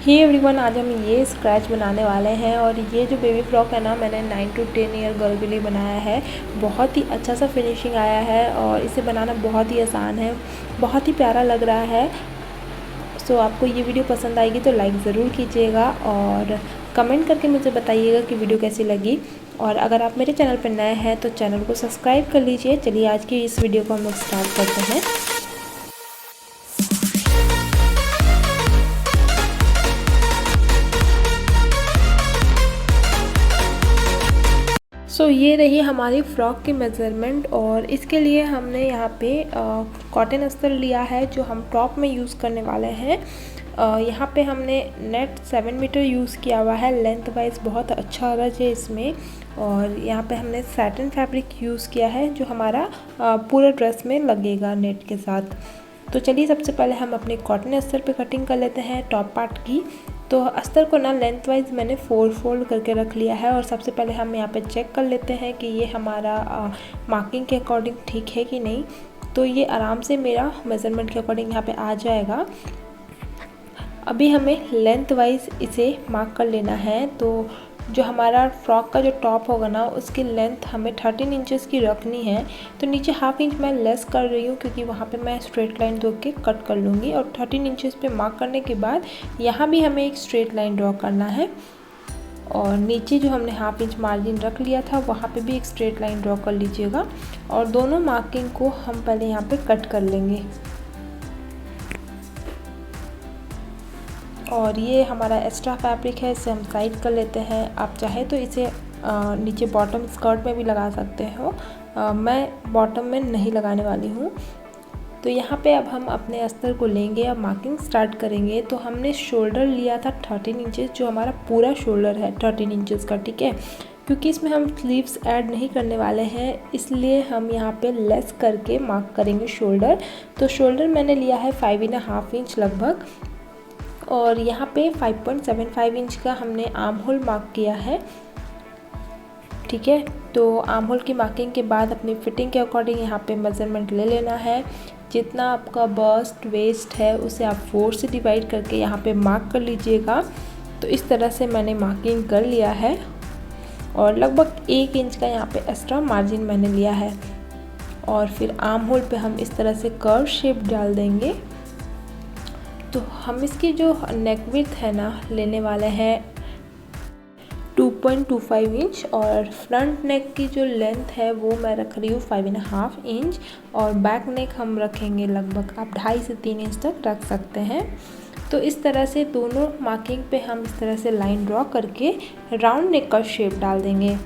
Hey everyone, आज हम ये स्क्रैच बनाने वाले हैं। और ये जो बेबी फ्रॉक है ना, मैंने 9 to 10 ईयर गर्ल के लिए बनाया है। बहुत ही अच्छा सा फिनिशिंग आया है और इसे बनाना बहुत ही आसान है, बहुत ही प्यारा लग रहा है। सो आपको ये वीडियो पसंद आएगी तो लाइक ज़रूर कीजिएगा और कमेंट करके मुझे बताइएगा कि वीडियो कैसी लगी। और अगर आप मेरे चैनल पर नए हैं तो चैनल को सब्सक्राइब कर लीजिए। चलिए आज की इस वीडियो को हम लोग स्टार्ट करते हैं। ये रही हमारी फ़्रॉक की मेज़रमेंट और इसके लिए हमने यहाँ पे कॉटन अस्तर लिया है जो हम टॉप में यूज़ करने वाले हैं। यहाँ पे हमने नेट 7 मीटर यूज़ किया हुआ है। लेंथ वाइज बहुत अच्छा रज है इसमें। और यहाँ पे हमने सैटिन फैब्रिक यूज़ किया है जो हमारा पूरा ड्रेस में लगेगा नेट के साथ। तो चलिए सबसे पहले हम अपने कॉटन अस्तर पे कटिंग कर लेते हैं टॉप पार्ट की। तो अस्तर को ना लेंथ वाइज मैंने 4 फोल्ड करके रख लिया है। और सबसे पहले हम यहाँ पे चेक कर लेते हैं कि ये हमारा मार्किंग के अकॉर्डिंग ठीक है कि नहीं। तो ये आराम से मेरा मेज़रमेंट के अकॉर्डिंग यहाँ पे आ जाएगा। अभी हमें लेंथ वाइज इसे मार्क कर लेना है। तो जो हमारा फ्रॉक का जो टॉप होगा ना, उसकी लेंथ हमें 13 इंचेस की रखनी है। तो नीचे हाफ इंच मैं लेस कर रही हूँ क्योंकि वहाँ पे मैं स्ट्रेट लाइन दो के कट कर लूँगी। और 13 इंचेस पे मार्क करने के बाद यहाँ भी हमें एक स्ट्रेट लाइन ड्रॉ करना है। और नीचे जो हमने हाफ इंच मार्जिन रख लिया था वहाँ पे भी एक स्ट्रेट लाइन ड्रॉ कर लीजिएगा। और दोनों मार्किंग को हम पहले यहाँ पे कट कर लेंगे। और ये हमारा एक्स्ट्रा फैब्रिक है, इसे हम साइड कर लेते हैं। आप चाहे तो इसे नीचे बॉटम स्कर्ट में भी लगा सकते हो। मैं बॉटम में नहीं लगाने वाली हूँ। तो यहाँ पे अब हम अपने अस्तर को लेंगे, अब मार्किंग स्टार्ट करेंगे। तो हमने शोल्डर लिया था 13 इंचेस, जो हमारा पूरा शोल्डर है 13 इंचेस का, ठीक है। क्योंकि इसमें हम स्लीव्स ऐड नहीं करने वाले हैं, इसलिए हम यहाँ पे लेस करके मार्क करेंगे शोल्डर। तो शोल्डर मैंने लिया है 5.5 इंच लगभग। और यहाँ पे 5.75 इंच का हमने आर्म होल मार्क किया है, ठीक है। तो आर्म होल की मार्किंग के बाद अपनी फिटिंग के अकॉर्डिंग यहाँ पे मेज़रमेंट ले लेना है। जितना आपका बस्ट वेस्ट है उसे आप 4 से डिवाइड करके यहाँ पे मार्क कर लीजिएगा। तो इस तरह से मैंने मार्किंग कर लिया है। और लगभग 1 इंच का यहाँ पे एक्स्ट्रा मार्जिन मैंने लिया है। और फिर आर्म होल पे हम इस तरह से कर्व शेप डाल देंगे। तो हम इसकी जो नेक विड्थ है ना, लेने वाले हैं 2.25 इंच। और फ्रंट नेक की जो लेंथ है वो मैं रख रही हूँ 5.5 इंच। और बैक नेक हम रखेंगे लगभग आप 2.5 से 3 इंच तक रख सकते हैं। तो इस तरह से दोनों मार्किंग पे हम इस तरह से लाइन ड्रॉ करके राउंड नेक का शेप डाल देंगे,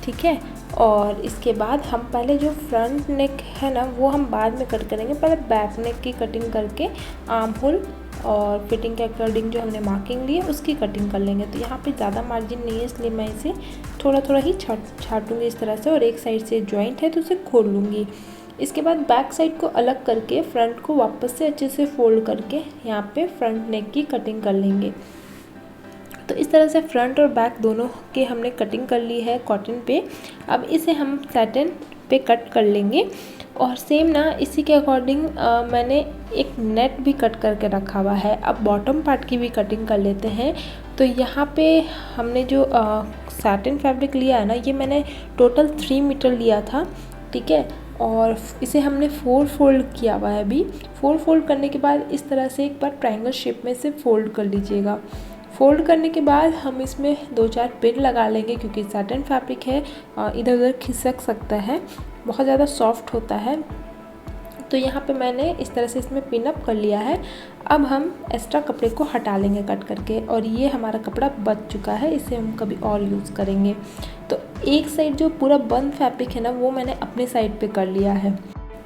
ठीक है। और इसके बाद हम पहले जो फ्रंट नेक है ना वो हम बाद में कट करेंगे। पहले बैक नेक की कटिंग करके आर्म होल और फिटिंग के अकॉर्डिंग जो हमने मार्किंग ली है उसकी कटिंग कर लेंगे। तो यहाँ पे ज़्यादा मार्जिन नहीं है, इसलिए मैं इसे थोड़ा थोड़ा ही छाटूंगी इस तरह से। और एक साइड से जॉइंट है तो उसे खोल लूँगी। इसके बाद बैक साइड को अलग करके फ्रंट को वापस से अच्छे से फोल्ड करके यहाँ पे फ्रंट नेक की कटिंग कर लेंगे। तो इस तरह से फ्रंट और बैक दोनों के हमने कटिंग कर ली है कॉटन पे। अब इसे हम सैटिन पे कट कर लेंगे। और सेम ना इसी के अकॉर्डिंग मैंने एक नेट भी कट करके रखा हुआ है। अब बॉटम पार्ट की भी कटिंग कर लेते हैं। तो यहाँ पे हमने जो सैटिन फैब्रिक लिया है ना, ये मैंने टोटल 3 मीटर लिया था, ठीक है। और इसे हमने 4 फोल्ड किया हुआ है। अभी 4 फोल्ड करने के बाद इस तरह से एक बार ट्रायंगल शेप में से फोल्ड कर लीजिएगा। फोल्ड करने के बाद हम इसमें 2-4 पिन लगा लेंगे क्योंकि सैटिन फैब्रिक है, इधर उधर खिसक सकता है, बहुत ज़्यादा सॉफ्ट होता है। तो यहाँ पे मैंने इस तरह से इसमें पिन अप कर लिया है। अब हम एक्स्ट्रा कपड़े को हटा लेंगे कट करके। और ये हमारा कपड़ा बच चुका है, इसे हम कभी और यूज़ करेंगे। तो एक साइड जो पूरा बंद फैब्रिक है ना वो मैंने अपने साइड पे कर लिया है।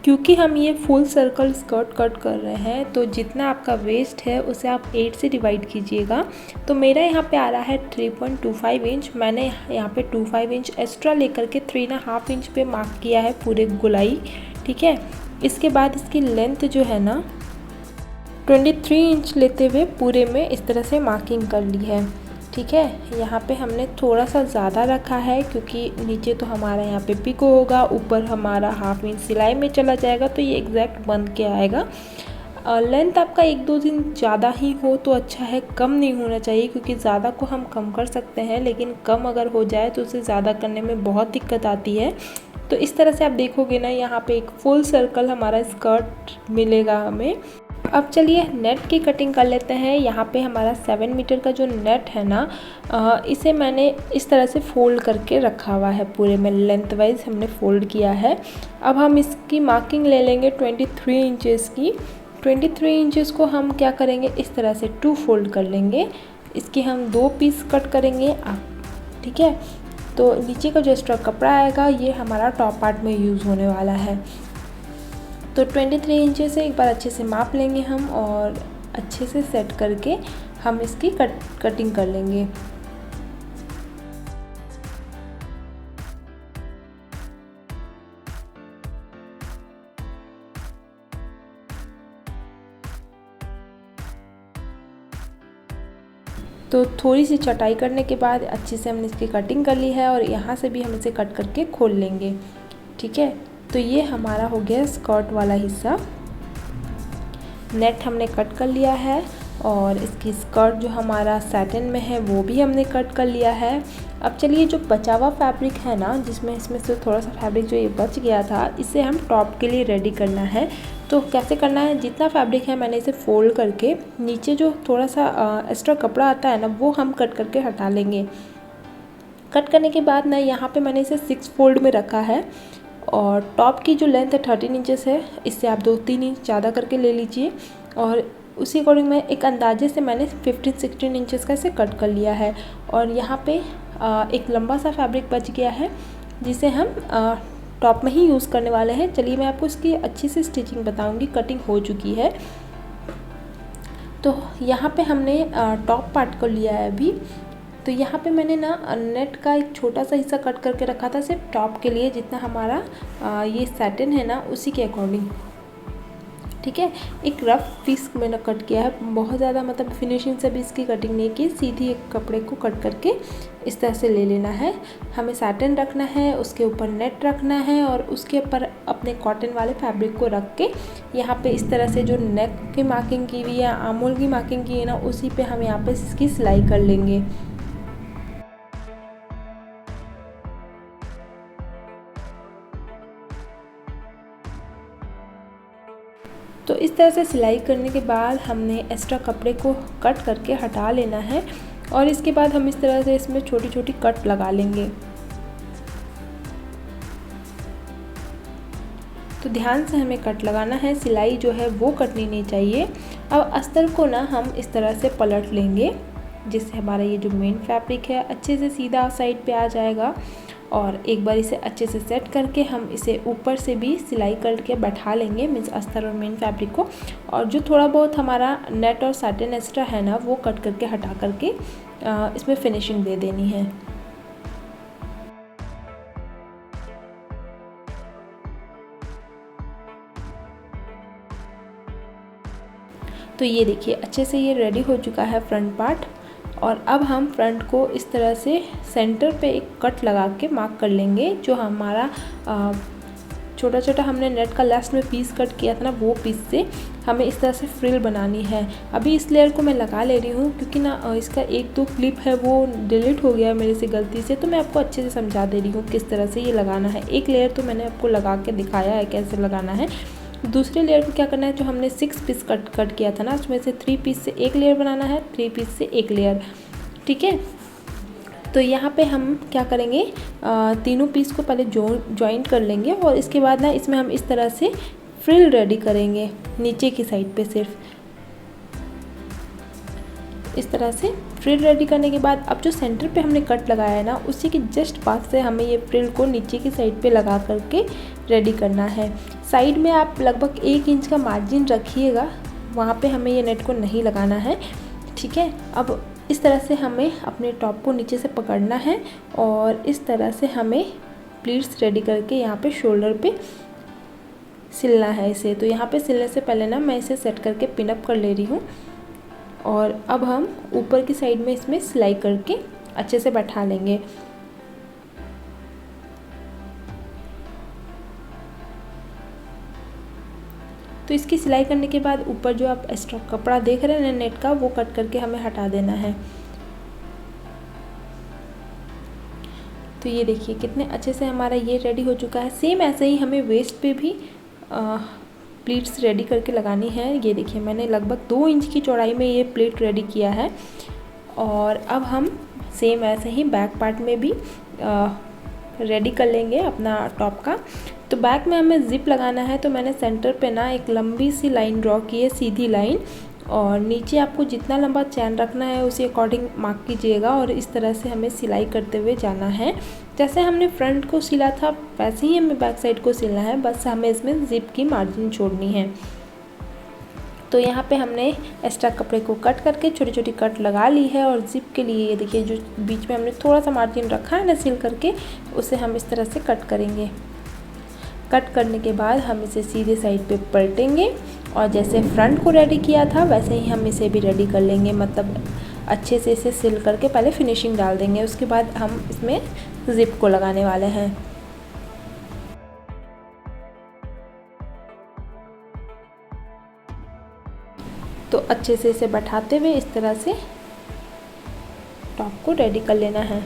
क्योंकि हम ये फुल सर्कल स्कर्ट कट कर रहे हैं तो जितना आपका वेस्ट है उसे आप 8 से डिवाइड कीजिएगा। तो मेरा यहाँ पे आ रहा है 3.25 इंच। मैंने यहाँ पे 25 इंच एक्स्ट्रा लेकर के 3.5 इंच पे मार्क किया है पूरे गोलाई, ठीक है। इसके बाद इसकी लेंथ जो है ना 23 इंच लेते हुए पूरे में इस तरह से मार्किंग कर ली है, ठीक है। यहाँ पे हमने थोड़ा सा ज़्यादा रखा है क्योंकि नीचे तो हमारा यहाँ पे पिको होगा, ऊपर हमारा हाफ इंच सिलाई में चला जाएगा, तो ये एग्जैक्ट बन के आएगा। लेंथ आपका 1-2 दिन ज़्यादा ही हो तो अच्छा है, कम नहीं होना चाहिए, क्योंकि ज़्यादा को हम कम कर सकते हैं लेकिन कम अगर हो जाए तो उसे ज़्यादा करने में बहुत दिक्कत आती है। तो इस तरह से आप देखोगे ना, यहाँ पे एक फुल सर्कल हमारा स्कर्ट मिलेगा हमें। अब चलिए नेट की कटिंग कर लेते हैं। यहाँ पे हमारा 7 मीटर का जो नेट है ना, इसे मैंने इस तरह से फोल्ड करके रखा हुआ है, पूरे में लेंथ वाइज हमने फोल्ड किया है। अब हम इसकी मार्किंग ले लेंगे 23 इंचेस की। 23 इंचेस को हम क्या करेंगे, इस तरह से 2 फोल्ड कर लेंगे। इसके हम 2 पीस कट करेंगे ठीक है। तो नीचे का जो एक्स्ट्रा कपड़ा आएगा ये हमारा टॉप पार्ट में यूज़ होने वाला है। तो 23 इंचेस से एक बार अच्छे से माप लेंगे हम और अच्छे से सेट करके हम इसकी कटिंग कर लेंगे। तो थोड़ी सी चटाई करने के बाद अच्छे से हमने इसकी कटिंग कर ली है और यहाँ से भी हम इसे कट करके खोल लेंगे। ठीक है, तो ये हमारा हो गया स्कर्ट वाला हिस्सा। नेट हमने कट कर लिया है और इसकी स्कर्ट जो हमारा सैटिन में है वो भी हमने कट कर लिया है। अब चलिए जो बचा हुआ फैब्रिक है ना, जिसमें इसमें से थोड़ा सा फैब्रिक जो ये बच गया था, इसे हम टॉप के लिए रेडी करना है। तो कैसे करना है, जितना फैब्रिक है मैंने इसे फोल्ड करके नीचे जो थोड़ा सा एक्स्ट्रा कपड़ा आता है ना, वो हम कट करके हटा लेंगे। कट करने के बाद ना यहाँ पे मैंने इसे 6 फोल्ड में रखा है और टॉप की जो लेंथ है 13 इंचेस है, इससे आप 2-3 इंच ज़्यादा करके ले लीजिए और उसी अकॉर्डिंग मैं एक अंदाजे से मैंने 15-16 इंचेस का इसे कट कर लिया है। और यहाँ पे एक लंबा सा फैब्रिक बच गया है जिसे हम टॉप में ही यूज़ करने वाले हैं। चलिए मैं आपको इसकी अच्छी से स्टिचिंग बताऊंगी। कटिंग हो चुकी है। तो यहाँ पे हमने टॉप पार्ट को लिया है अभी। तो यहाँ पे मैंने ना नेट का एक छोटा सा हिस्सा कट करके रखा था सिर्फ टॉप के लिए, जितना हमारा ये सैटिन है ना उसी के अकॉर्डिंग। ठीक है, एक रफ पीस मैंने कट किया है, बहुत ज़्यादा मतलब फिनिशिंग से भी इसकी कटिंग नहीं की, सीधी एक कपड़े को कट करके इस तरह से ले लेना है। हमें सैटिन रखना है, उसके ऊपर नेट रखना है और उसके ऊपर अपने कॉटन वाले फैब्रिक को रख के यहाँ पे इस तरह से जो नेक की मार्किंग की हुई है, आर्महोल की मार्किंग की है ना, उसी पे हम यहाँ पे इसकी सिलाई कर लेंगे। तो इस तरह से सिलाई करने के बाद हमने एक्स्ट्रा कपड़े को कट करके हटा लेना है और इसके बाद हम इस तरह से इसमें छोटी छोटी कट लगा लेंगे। तो ध्यान से हमें कट लगाना है, सिलाई जो है वो कटनी नहीं चाहिए। अब अस्तर को ना हम इस तरह से पलट लेंगे जिससे हमारा ये जो मेन फैब्रिक है अच्छे से सीधा साइड पे आ जाएगा। और एक बार इसे अच्छे से सेट करके हम इसे ऊपर से भी सिलाई करके बैठा लेंगे, मीन्स अस्तर और मेन फैब्रिक को। और जो थोड़ा बहुत हमारा नेट और सैटिन एक्स्ट्रा है ना, वो कट करके हटा करके इसमें फिनिशिंग दे देनी है। तो ये देखिए अच्छे से ये रेडी हो चुका है फ्रंट पार्ट। और अब हम फ्रंट को इस तरह से सेंटर पे एक कट लगा के मार्क कर लेंगे। जो हमारा छोटा छोटा हमने नेट का लास्ट में पीस कट किया था ना, वो पीस से हमें इस तरह से फ्रिल बनानी है। अभी इस लेयर को मैं लगा ले रही हूँ क्योंकि ना इसका 1-2 क्लिप है वो डिलीट हो गया मेरे से गलती से, तो मैं आपको अच्छे से समझा दे रही हूँ किस तरह से ये लगाना है। एक लेयर तो मैंने आपको लगा के दिखाया है कैसे लगाना है। दूसरे लेयर को क्या करना है, जो हमने 6 पीस कट किया था ना, उसमें से 3 पीस से एक लेयर बनाना है, 3 पीस से एक लेयर। ठीक है, तो यहाँ पे हम क्या kरेंगे, तीनों पीस को पहले जॉइंट कर लेंगे और इसके बाद ना इसमें हम इस तरह से फ्रिल रेडी करेंगे नीचे की साइड पे। सिर्फ इस तरह से फ्रिल रेडी करने के बाद अब जो सेंटर पे हमने कट लगाया है ना, उसी के जस्ट पास से हमें ये फ्रिल को नीचे की साइड पे लगा करके रेडी करना है। साइड में आप लगभग 1 इंच का मार्जिन रखिएगा, वहाँ पे हमें ये नेट को नहीं लगाना है। ठीक है, अब इस तरह से हमें अपने टॉप को नीचे से पकड़ना है और इस तरह से हमें प्लीट्स रेडी करके यहाँ पे शोल्डर पे सिलना है इसे। तो यहाँ पे सिलने से पहले ना मैं इसे सेट करके पिन अप कर ले रही हूँ और अब हम ऊपर की साइड में इसमें सिलाई करके अच्छे से बैठा लेंगे। तो तो इसकी सिलाई करने के बाद ऊपर जो आप एक्स्ट्रा कपड़ा देख रहे हैं नेट का, वो कट करके हमें हटा देना है। तो ये देखिए कितने अच्छे से हमारा ये रेडी हो चुका है। सेम ऐसे ही हमें वेस्ट पे भी प्लीट्स रेडी करके लगानी है। ये देखिए मैंने लगभग 2 इंच की चौड़ाई में ये प्लीट रेडी किया है। और अब हम सेम ऐसे ही बैक पार्ट में भी रेडी कर लेंगे अपना टॉप का। तो बैक में हमें ज़िप लगाना है, तो मैंने सेंटर पे ना एक लंबी सी लाइन ड्रॉ की है, सीधी लाइन, और नीचे आपको जितना लंबा चैन रखना है उसी अकॉर्डिंग मार्क कीजिएगा। और इस तरह से हमें सिलाई करते हुए जाना है। जैसे हमने फ्रंट को सिला था वैसे ही हमें बैक साइड को सिलना है, बस हमें इसमें ज़िप की मार्जिन छोड़नी है। तो यहाँ पे हमने एक्स्ट्रा कपड़े को कट करके छोटी छोटी कट लगा ली है। और ज़िप के लिए ये देखिए जो बीच में हमने थोड़ा सा मार्जिन रखा है ना सिल करके, उसे हम इस तरह से कट करेंगे। कट करने के बाद हम इसे सीधे साइड पे पलटेंगे और जैसे फ्रंट को रेडी किया था वैसे ही हम इसे भी रेडी कर लेंगे। मतलब अच्छे से इसे सिल करके पहले फिनिशिंग डाल देंगे, उसके बाद हम इसमें ज़िप को लगाने वाले हैं। तो अच्छे से इसे बैठाते हुए इस तरह से टॉप को रेडी कर लेना है।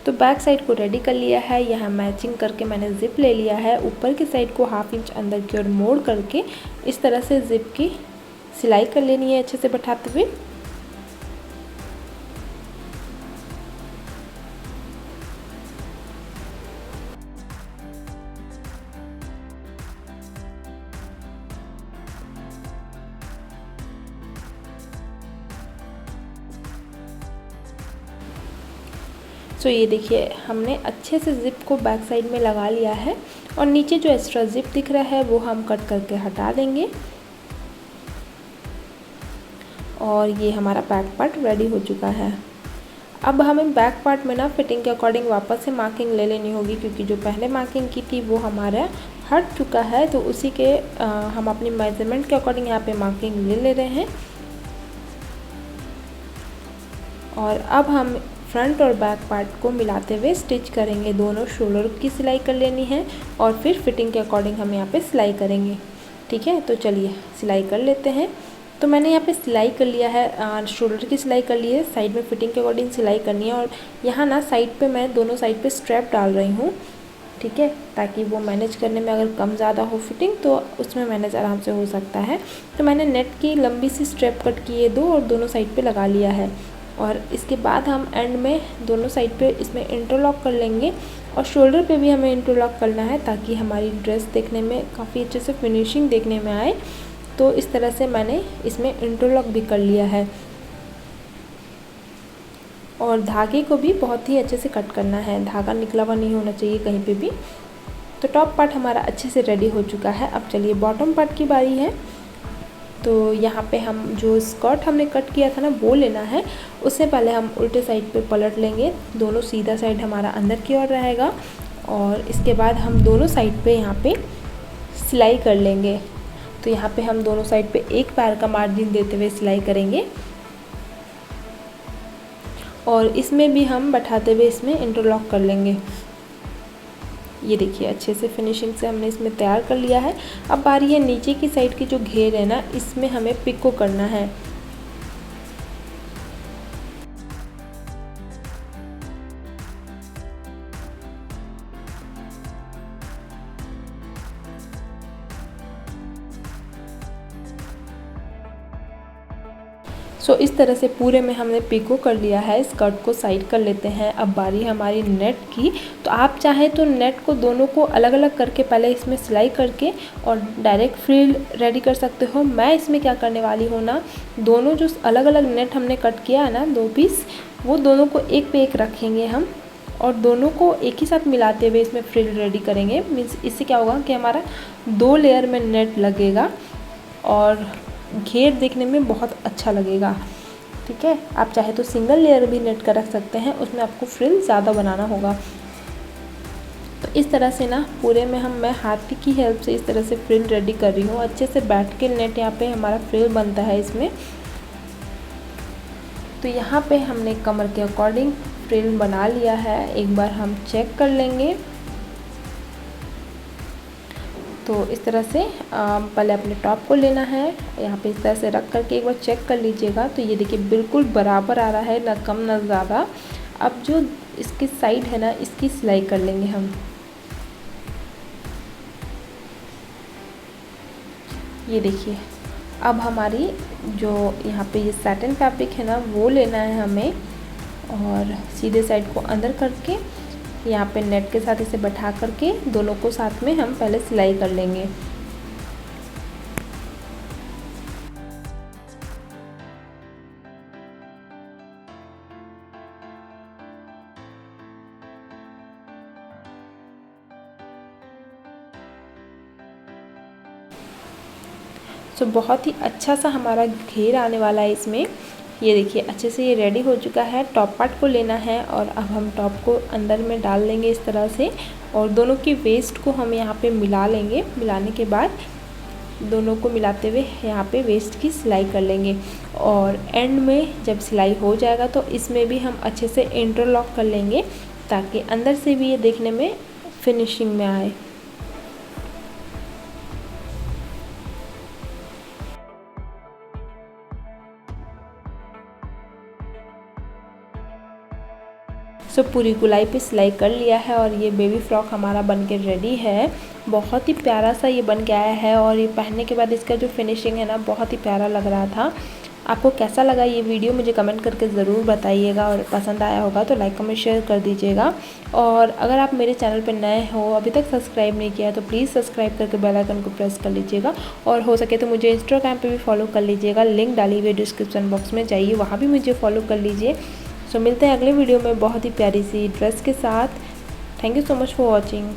तो बैक साइड को रेडी कर लिया है। यहाँ मैचिंग करके मैंने ज़िप ले लिया है। ऊपर की साइड को 1/2 इंच अंदर की ओर मोड़ करके इस तरह से ज़िप की सिलाई कर लेनी है अच्छे से बैठाते हुए। तो ये देखिए हमने अच्छे से ज़िप को बैक साइड में लगा लिया है। और नीचे जो एक्स्ट्रा ज़िप दिख रहा है वो हम कट करके हटा देंगे। और ये हमारा बैक पार्ट रेडी हो चुका है। अब हमें बैक पार्ट में ना फिटिंग के अकॉर्डिंग वापस से मार्किंग ले लेनी होगी, क्योंकि जो पहले मार्किंग की थी वो हमारा हट चुका है। तो उसी के हम अपनी मेजरमेंट के अकॉर्डिंग यहाँ पे मार्किंग ले रहे हैं। और अब हम फ्रंट और बैक पार्ट को मिलाते हुए स्टिच करेंगे। दोनों शोल्डर की सिलाई कर लेनी है और फिर फिटिंग के अकॉर्डिंग हम यहाँ पे सिलाई करेंगे। ठीक है, तो चलिए सिलाई कर लेते हैं। तो मैंने यहाँ पे सिलाई कर लिया है, शोल्डर की सिलाई कर ली है। साइड में फिटिंग के अकॉर्डिंग सिलाई करनी है। और यहाँ ना साइड पे मैं दोनों साइड पे स्ट्रैप डाल रही हूँ। ठीक है, ताकि वो मैनेज करने में अगर कम ज़्यादा हो फिटिंग तो उसमें मैनेज आराम से हो सकता है। तो मैंने नेट की लंबी सी स्ट्रैप कट की है 2 और दोनों साइड पर लगा लिया है। और इसके बाद हम एंड में दोनों साइड पे इसमें इंटरलॉक कर लेंगे। और शोल्डर पे भी हमें इंटरलॉक करना है ताकि हमारी ड्रेस देखने में काफ़ी अच्छे से फिनिशिंग देखने में आए। तो इस तरह से मैंने इसमें इंटरलॉक भी कर लिया है। और धागे को भी बहुत ही अच्छे से कट करना है, धागा निकला हुआ नहीं होना चाहिए कहीं पे भी। तो टॉप पार्ट हमारा अच्छे से रेडी हो चुका है। अब चलिए बॉटम पार्ट की बारी है। तो यहाँ पे हम जो स्कर्ट हमने कट किया था ना वो लेना है। उससे पहले हम उल्टे साइड पे पलट लेंगे, दोनों सीधा साइड हमारा अंदर की ओर रहेगा। और इसके बाद हम दोनों साइड पे यहाँ पे सिलाई कर लेंगे। तो यहाँ पे हम दोनों साइड पे एक पैर का मार्जिन देते हुए सिलाई करेंगे। और इसमें भी हम बैठाते हुए इसमें इंटरलॉक कर लेंगे। ये देखिए अच्छे से फिनिशिंग से हमने इसमें तैयार कर लिया है। अब बारी है नीचे की साइड की जो घेर है ना, इसमें हमें पिको करना है। सो इस तरह से पूरे में हमने पिको कर लिया है। स्कर्ट को साइड कर लेते हैं। अब बारी हमारी नेट की। तो आप चाहे तो नेट को दोनों को अलग अलग करके पहले इसमें सिलाई करके और डायरेक्ट फ्रिल रेडी कर सकते हो। मैं इसमें क्या करने वाली हूँ ना, दोनों जो अलग अलग नेट हमने कट किया है ना 2 पीस, वो दोनों को एक पे एक रखेंगे हम और दोनों को एक ही साथ मिलाते हुए इसमें फ्रिल रेडी करेंगे। मीन्स इससे क्या होगा कि हमारा 2 लेयर में नेट लगेगा और घेर देखने में बहुत अच्छा लगेगा। ठीक है, आप चाहे तो सिंगल लेयर भी नेट का रख सकते हैं, उसमें आपको फ्रिल ज़्यादा बनाना होगा। तो इस तरह से ना पूरे में मैं हाथ की हेल्प से इस तरह से फ्रिल रेडी कर रही हूँ। अच्छे से बैठ के नेट यहाँ पे हमारा फ्रिल बनता है इसमें। तो यहाँ पे हमने कमर के अकॉर्डिंग फ्रिल बना लिया है। एक बार हम चेक कर लेंगे। तो इस तरह से पहले अपने टॉप को लेना है, यहाँ पे इस तरह से रख करके एक बार चेक कर लीजिएगा। तो ये देखिए बिल्कुल बराबर आ रहा है, ना कम ना ज़्यादा। अब जो इसकी साइड है ना, इसकी सिलाई कर लेंगे हम। ये देखिए अब हमारी जो यहाँ पे ये सैटिन फैब्रिक है ना, वो लेना है हमें और सीधे साइड को अंदर करके यहाँ पे नेट के साथ इसे बैठा करके दोनों को साथ में हम पहले सिलाई कर लेंगे। तो बहुत ही अच्छा सा हमारा घेर आने वाला है इसमें। ये देखिए अच्छे से ये रेडी हो चुका है। टॉप पार्ट को लेना है और अब हम टॉप को अंदर में डाल लेंगे इस तरह से और दोनों की वेस्ट को हम यहाँ पे मिला लेंगे। मिलाने के बाद दोनों को मिलाते हुए यहाँ पे वेस्ट की सिलाई कर लेंगे और एंड में जब सिलाई हो जाएगा तो इसमें भी हम अच्छे से इंटरलॉक कर लेंगे ताकि अंदर से भी ये देखने में फिनिशिंग में आए। सो पूरी गुलाई पे सिलाई कर लिया है और ये बेबी फ्रॉक हमारा बनके रेडी है। बहुत ही प्यारा सा ये बन के आया है और ये पहनने के बाद इसका जो फिनिशिंग है ना, बहुत ही प्यारा लग रहा था। आपको कैसा लगा ये वीडियो मुझे कमेंट करके ज़रूर बताइएगा और पसंद आया होगा तो लाइक कमेंट शेयर कर दीजिएगा। और अगर आप मेरे चैनल पर नए हो, अभी तक सब्सक्राइब नहीं किया है तो प्लीज़ सब्सक्राइब करके बेल आइकन को प्रेस कर लीजिएगा और हो सके तो मुझे इंस्टाग्राम पे भी फॉलो कर लीजिएगा। लिंक डाली हुई डिस्क्रिप्शन बॉक्स में, जाइए वहाँ भी मुझे फॉलो कर लीजिए। सो मिलते हैं अगले वीडियो में बहुत ही प्यारी सी ड्रेस के साथ। Thank you so much for watching.